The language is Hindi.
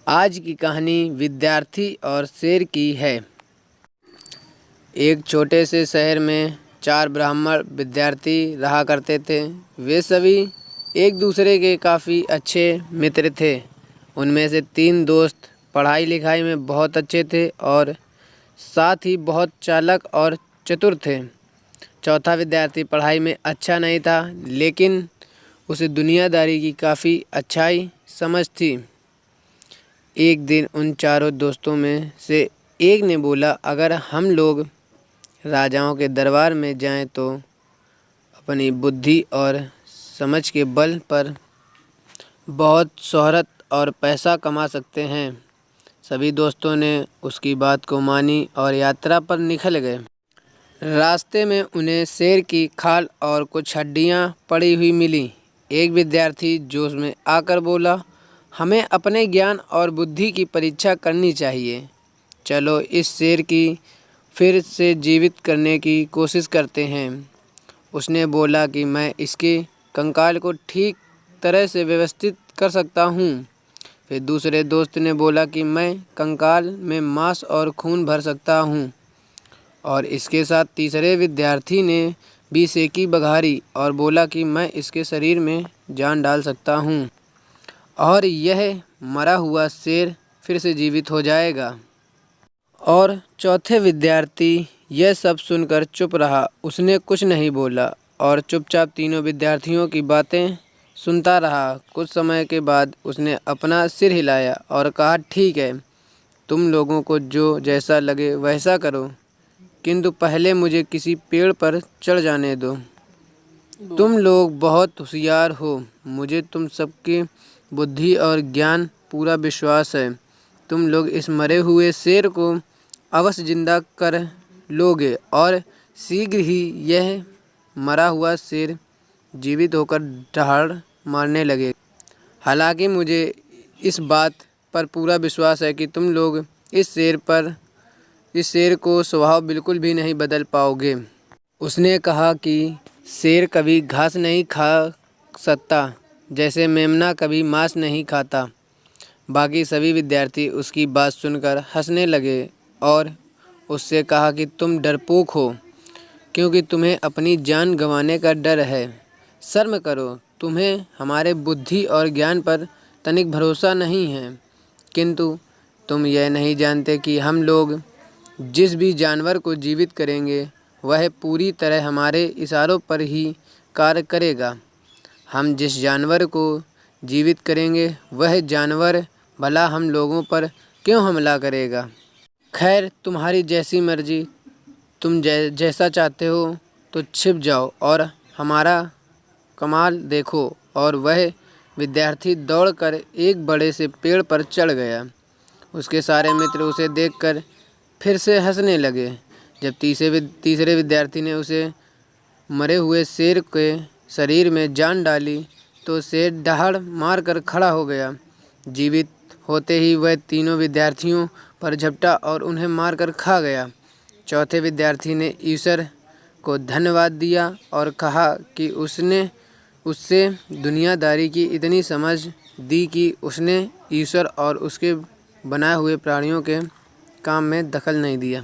आज की कहानी विद्यार्थी और शेर की है। एक छोटे से शहर में 4 ब्राह्मण विद्यार्थी रहा करते थे। वे सभी एक दूसरे के काफ़ी अच्छे मित्र थे। उनमें से 3 दोस्त पढ़ाई लिखाई में बहुत अच्छे थे और साथ ही बहुत चालाक और चतुर थे। चौथा विद्यार्थी पढ़ाई में अच्छा नहीं था, लेकिन उसे दुनियादारी की काफ़ी अच्छाई समझ थी। एक दिन उन चारों दोस्तों में से एक ने बोला, अगर हम लोग राजाओं के दरबार में जाएं तो अपनी बुद्धि और समझ के बल पर बहुत शोहरत और पैसा कमा सकते हैं। सभी दोस्तों ने उसकी बात को मानी और यात्रा पर निकल गए। रास्ते में उन्हें शेर की खाल और कुछ हड्डियां पड़ी हुई मिली। एक विद्यार्थी जोश में आकर बोला, हमें अपने ज्ञान और बुद्धि की परीक्षा करनी चाहिए। चलो इस शेर की फिर से जीवित करने की कोशिश करते हैं। उसने बोला कि मैं इसके कंकाल को ठीक तरह से व्यवस्थित कर सकता हूँ। फिर दूसरे दोस्त ने बोला कि मैं कंकाल में मांस और खून भर सकता हूँ। और इसके साथ तीसरे विद्यार्थी ने भी सेकी बघारी और बोला कि मैं इसके शरीर में जान डाल सकता हूँ और यह मरा हुआ शेर फिर से जीवित हो जाएगा। और चौथे विद्यार्थी यह सब सुनकर चुप रहा। उसने कुछ नहीं बोला और चुपचाप तीनों विद्यार्थियों की बातें सुनता रहा। कुछ समय के बाद उसने अपना सिर हिलाया और कहा, ठीक है, तुम लोगों को जो जैसा लगे वैसा करो, किंतु पहले मुझे किसी पेड़ पर चढ़ जाने दो। तुम लोग बहुत होशियार हो, मुझे तुम सबकी बुद्धि और ज्ञान पूरा विश्वास है। तुम लोग इस मरे हुए शेर को अवश्य जिंदा कर लोगे और शीघ्र ही यह मरा हुआ शेर जीवित होकर दहाड़ मारने लगे। हालांकि मुझे इस बात पर पूरा विश्वास है कि तुम लोग इस शेर को स्वभाव बिल्कुल भी नहीं बदल पाओगे। उसने कहा कि शेर कभी घास नहीं खा सकता, जैसे मेमना कभी मांस नहीं खाता। बाकी सभी विद्यार्थी उसकी बात सुनकर हंसने लगे और उससे कहा कि तुम डरपोक हो, क्योंकि तुम्हें अपनी जान गंवाने का डर है। शर्म करो, तुम्हें हमारे बुद्धि और ज्ञान पर तनिक भरोसा नहीं है। किंतु तुम यह नहीं जानते कि हम लोग जिस भी जानवर को जीवित करेंगे वह पूरी तरह हमारे इशारों पर ही कार्य करेगा। हम जिस जानवर को जीवित करेंगे वह जानवर भला हम लोगों पर क्यों हमला करेगा। खैर, तुम्हारी जैसी मर्जी, तुम जैसा चाहते हो तो छिप जाओ और हमारा कमाल देखो। और वह विद्यार्थी दौड़कर एक बड़े से पेड़ पर चढ़ गया। उसके सारे मित्र उसे देखकर फिर से हंसने लगे। जब तीसरे विद्यार्थी ने उसे मरे हुए शेर के शरीर में जान डाली तो शेर दहाड़ मारकर खड़ा हो गया। जीवित होते ही वह तीनों विद्यार्थियों पर झपटा और उन्हें मारकर खा गया। चौथे विद्यार्थी ने ईश्वर को धन्यवाद दिया और कहा कि उसने उससे दुनियादारी की इतनी समझ दी कि उसने ईश्वर और उसके बनाए हुए प्राणियों के काम में दखल नहीं दिया।